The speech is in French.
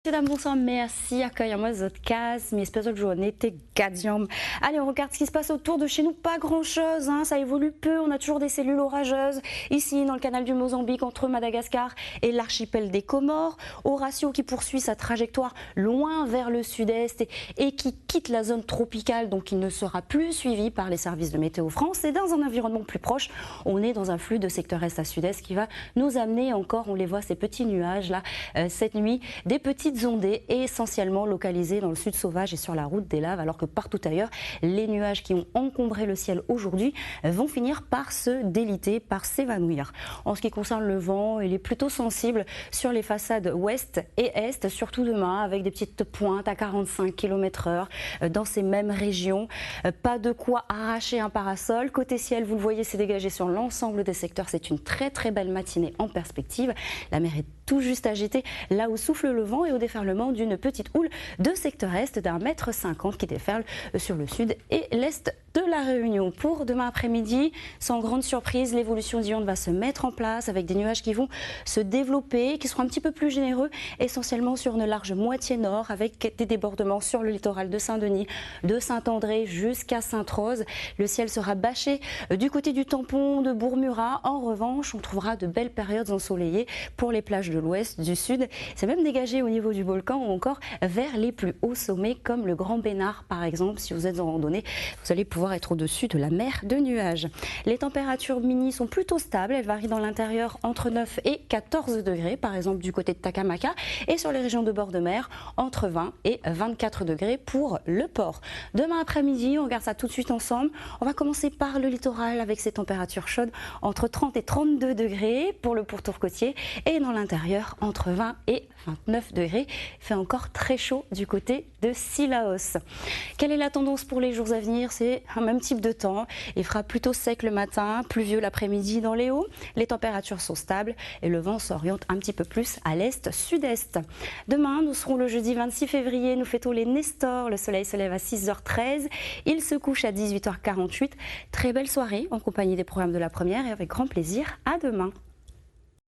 Mesdames, bonsoir, merci. Accueillons-moi cette case, mais espèce de journée, t'es gadium. Allez, on regarde ce qui se passe autour de chez nous. Pas grand-chose, hein, ça évolue peu. On a toujours des cellules orageuses. Ici, dans le canal du Mozambique, entre Madagascar et l'archipel des Comores. Horatio qui poursuit sa trajectoire loin vers le sud-est et qui quitte la zone tropicale, donc il ne sera plus suivi par les services de Météo France. Et dans un environnement plus proche, on est dans un flux de secteur est à sud-est qui va nous amener encore, on les voit, ces petits nuages là, cette nuit, des petites ondées essentiellement localisées dans le sud sauvage et sur la route des laves, alors que partout ailleurs, les nuages qui ont encombré le ciel aujourd'hui vont finir par se déliter, par s'évanouir. En ce qui concerne le vent, il est plutôt sensible sur les façades ouest et est, surtout demain, avec des petites pointes à 45 km/h dans ces mêmes régions. Pas de quoi arracher un parasol. Côté ciel, vous le voyez, c'est dégagé sur l'ensemble des secteurs. C'est une très très belle matinée en perspective. La mer est tout juste agitée là où souffle le vent et au déferlement d'une petite houle de secteur est d'1,50 m qui déferle sur le sud et l'est de la Réunion. Pour demain après-midi, sans grande surprise, l'évolution d'ondes va se mettre en place avec des nuages qui vont se développer, qui seront un petit peu plus généreux, essentiellement sur une large moitié nord, avec des débordements sur le littoral de Saint-Denis, de Saint-André jusqu'à Sainte-Rose. Le ciel sera bâché du côté du tampon de Bourg-Murat. En revanche, on trouvera de belles périodes ensoleillées pour les plages de l'ouest, du sud. C'est même dégagé au niveau du volcan ou encore vers les plus hauts sommets comme le Grand Bénard par exemple. Si vous êtes en randonnée, vous allez pouvoir être au-dessus de la mer de nuages. Les températures mini sont plutôt stables. Elles varient dans l'intérieur entre 9 et 14 degrés, par exemple du côté de Takamaka, et sur les régions de bord de mer, entre 20 et 24 degrés pour le port. Demain après-midi, on regarde ça tout de suite ensemble. On va commencer par le littoral avec ces températures chaudes entre 30 et 32 degrés pour le pourtour côtier, et dans l'intérieur entre 20 et 29 degrés. Il fait encore très chaud du côté de Sillaos. Quelle est la tendance pour les jours à venir? C'est un même type de temps. Il fera plutôt sec le matin, pluvieux l'après-midi dans les hauts. Les températures sont stables et le vent s'oriente un petit peu plus à l'est-sud-est. Demain, nous serons le jeudi 26 février. Nous fêtons les Nestors. Le soleil se lève à 6h13. Il se couche à 18h48. Très belle soirée en compagnie des programmes de la première et avec grand plaisir. À demain.